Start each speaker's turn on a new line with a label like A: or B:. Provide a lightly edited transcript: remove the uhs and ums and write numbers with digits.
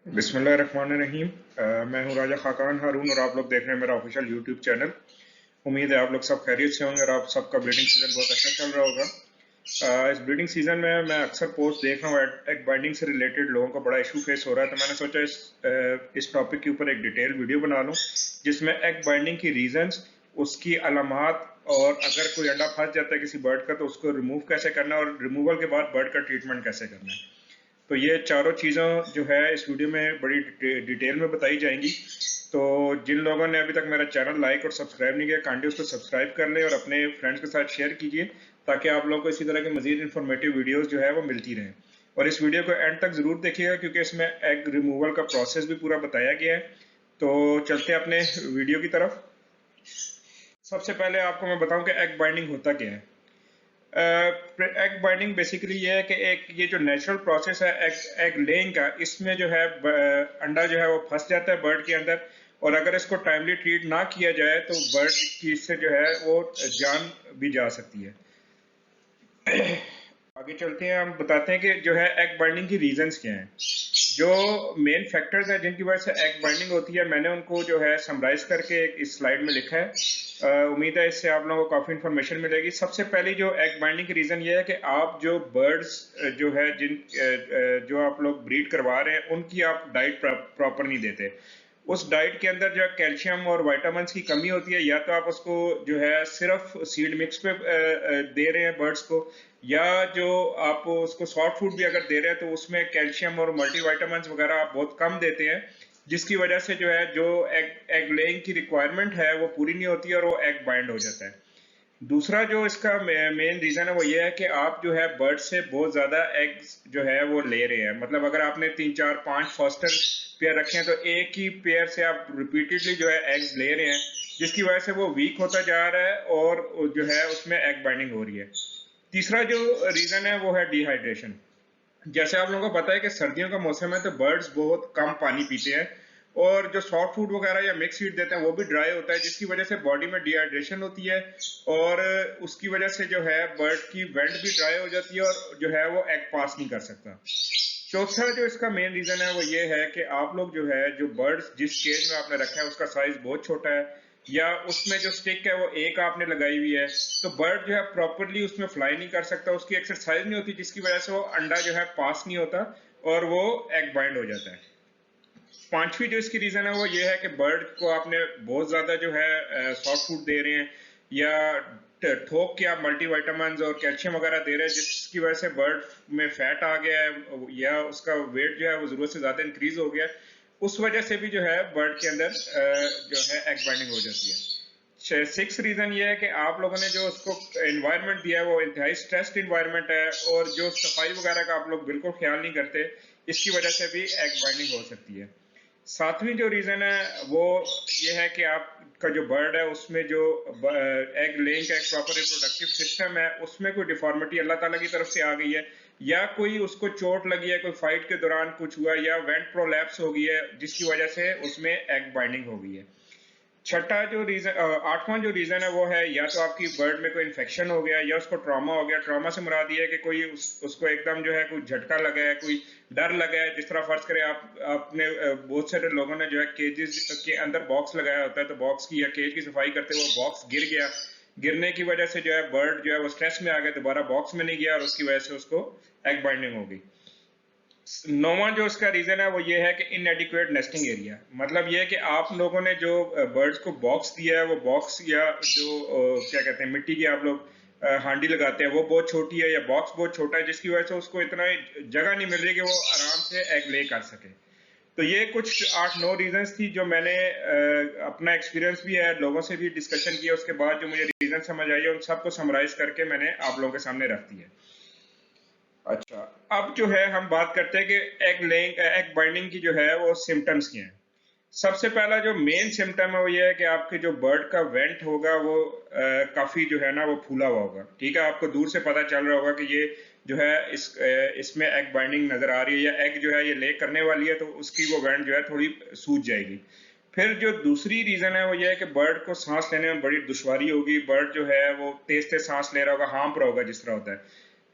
A: बिस्मिल्लाहिर्रहमानिर्रहीम। मैं हूँ राजा खाकान हारून और आप लोग देख रहे हैं मेरा ऑफिशियल यूट्यूब चैनल। उम्मीद है आप लोग सब खैरियत से होंगे और आप सबका ब्रीडिंग सीजन बहुत अच्छा चल रहा होगा। इस ब्रीडिंग सीजन में मैं अक्सर पोस्ट देख रहा हूँ एग बाइंडिंग से रिलेटेड लोगों का बड़ा इशू फेस हो रहा है, तो मैंने सोचा इस टॉपिक के ऊपर एक डिटेल वीडियो बना लूँ जिसमें एग बाइंडिंग की रीजंस, उसकी अलामात और अगर कोई अंडा फंस जाता है किसी बर्ड का तो उसको रिमूव कैसे करना है और रिमूवल के बाद बर्ड का ट्रीटमेंट कैसे करना है। तो ये चारों चीज़ों जो है इस वीडियो में बड़ी डिटेल में बताई जाएंगी। तो जिन लोगों ने अभी तक मेरा चैनल लाइक और सब्सक्राइब नहीं किया, काइंडली उसको सब्सक्राइब कर लें और अपने फ्रेंड्स के साथ शेयर कीजिए ताकि आप लोगों को इसी तरह की मजीद इन्फॉर्मेटिव वीडियोस जो है वो मिलती रहें। और इस वीडियो को एंड तक ज़रूर देखिएगा क्योंकि इसमें एग रिमूवल का प्रोसेस भी पूरा बताया गया है। तो चलते हैं अपने वीडियो की तरफ। सबसे पहले आपको मैं बताऊँ कि एग बाइंडिंग होता क्या है। एग बाइंडिंग बेसिकली ये है कि एक ये जो नेचुरल प्रोसेस है एग लेइंग का, इसमें जो है अंडा जो है वो फंस जाता है बर्ड के अंदर और अगर इसको टाइमली ट्रीट ना किया जाए तो बर्ड की इससे जो है वो जान भी जा सकती है। आगे चलते हैं, हम बताते हैं कि जो है एग बाइंडिंग की रीजंस क्या हैं। जो मेन फैक्टर्स हैं जिनकी वजह से एग बाइंडिंग होती है, मैंने उनको जो है समराइज करके इस स्लाइड में लिखा है। उम्मीद है इससे आप लोगों को काफ़ी इन्फॉर्मेशन मिलेगी। सबसे पहली जो एग बाइंडिंग की रीज़न ये है कि आप जो बर्ड्स जो है जो आप लोग ब्रीड करवा रहे हैं उनकी आप डाइट प्रॉपर नहीं देते। उस डाइट के अंदर जो है कैल्शियम और विटामिन्स की कमी होती है, या तो आप उसको जो है सिर्फ सीड मिक्स पे दे रहे हैं बर्ड्स को, या जो आप उसको सॉफ्ट फूड भी अगर दे रहे हैं तो उसमें कैल्शियम और मल्टीविटामिन्स वगैरह आप बहुत कम देते हैं, जिसकी वजह से जो है जो एग लेइंग की रिक्वायरमेंट है वो पूरी नहीं होती और वो एग बाइंड हो जाता है। दूसरा जो इसका मेन रीजन है वो ये है कि आप जो है बर्ड से बहुत ज्यादा एग्स जो है वो ले रहे हैं। मतलब अगर आपने 3 4 5 फॉस्टर पेयर रखे हैं तो एक ही पेयर से आप रिपीटेडली जो है एग्स ले रहे हैं, जिसकी वजह से वो वीक होता जा रहा है और जो है उसमें एग बाइंडिंग हो रही है। तीसरा जो रीजन है वो है डिहाइड्रेशन। जैसे आप लोगों को पता है कि सर्दियों का मौसम है तो बर्ड्स बहुत कम पानी पीते हैं और जो सॉफ्ट फूड वगैरह या मिक्स फीड देते हैं वो भी ड्राई होता है, जिसकी वजह से बॉडी में डिहाइड्रेशन होती है और उसकी वजह से जो है बर्ड की वेंट भी ड्राई हो जाती है और जो है वो एग पास नहीं कर सकता। चौथा जो इसका मेन रीजन है वो ये है कि आप लोग जो है जो बर्ड्स जिस केज में आपने रखा है उसका साइज बहुत छोटा है या उसमें जो स्टिक है वो एक आपने लगाई हुई है, तो बर्ड जो है प्रॉपरली उसमें फ्लाई नहीं कर सकता, उसकी एक्सरसाइज नहीं होती, जिसकी वजह से वो अंडा जो है पास नहीं होता और वो एग बाइंड हो जाता है। पांचवी जो इसकी रीजन है वो ये है कि बर्ड को आपने बहुत ज्यादा जो है सॉफ्ट फूड दे रहे हैं या ठोक के आप मल्टीविटामिन्स और कैल्शियम वगैरह दे रहे हैं, जिसकी वजह से बर्ड में फैट आ गया है या उसका वेट जो है वो जरूरत से ज्यादा इंक्रीज हो गया, उस वजह से भी जो है बर्ड के अंदर जो है एग बाइंडिंग हो जाती है। सिक्स रीजन ये है कि आप लोगों ने जो उसको एनवायरनमेंट दिया है वो इंतहाई स्ट्रेस्ड एनवायरनमेंट है और जो सफाई वगैरह का आप लोग बिल्कुल ख्याल नहीं करते, इसकी वजह से भी एग बाइंडिंग हो सकती है। सातवीं जो रीजन है वो ये है कि आपका जो बर्ड है उसमें जो एग लेइंग का एक प्रॉपर रिप्रोडक्टिव सिस्टम है उसमें कोई डिफॉर्मिटी अल्लाह ताला की तरफ से आ गई है या कोई उसको चोट लगी है, कोई फाइट के दौरान कुछ हुआ या वेंट प्रोलैप्स हो गई है जिसकी वजह से उसमें एग बाइंडिंग हो गई है। छठा जो रीजन आठवां जो रीजन है वो है या तो आपकी बर्ड में कोई इन्फेक्शन हो गया या उसको ट्रॉमा हो गया। ट्रॉमा से मुराद ये है कि कोई उसको एकदम जो है कोई झटका लगा है, कोई डर लगा है। जिस तरह फर्ज करें आपने बहुत सारे लोगों ने जो है केजेस के अंदर बॉक्स लगाया होता है तो बॉक्स की या केज की सफाई करते हुए बॉक्स गिर गया, गिरने की वजह से जो है बर्ड जो है वो स्ट्रेस में आ गया, दोबारा बॉक्स में नहीं गया और उसकी वजह से उसको एग बाइंडिंग हो गई। नौवां जो इसका रीजन है वो ये है कि इनएडिक्वेट नेस्टिंग एरिया। मतलब ये है कि आप लोगों ने जो बर्ड्स को बॉक्स दिया है वो बॉक्स या जो क्या कहते हैं मिट्टी की आप लोग हांडी लगाते हैं वो बहुत छोटी है या बॉक्स बहुत छोटा है, जिसकी वजह से उसको इतना जगह नहीं मिल रही कि वो आराम से एग ले कर सके। तो ये कुछ 8-9 रीजंस थी जो मैंने अपना एक्सपीरियंस भी है, लोगों से भी डिस्कशन किया, उसके बाद जो मुझे रीजन समझ आई है उन सबको समराइज करके मैंने आप लोगों के सामने रख दिया। अच्छा, अब जो है हम बात करते हैं कि एग बाइंडिंग की जो है वो सिम्टम्स क्या हैं। सबसे पहला जो मेन सिम्टम है वो ये है कि आपके जो बर्ड का वेंट होगा वो काफी जो है ना वो फूला हुआ होगा। ठीक है, आपको दूर से पता चल रहा होगा कि ये जो है इसमें एग बाइंडिंग नजर आ रही है या एग जो है ये ले करने वाली है, तो उसकी वो वेंट जो है थोड़ी सूज जाएगी। फिर जो दूसरी रीजन है वो ये है कि बर्ड को सांस लेने में बड़ी दुश्वारी होगी, बर्ड जो है वो तेज तेज सांस ले रहा होगा, हाँफ रहा होगा जिस तरह होता है।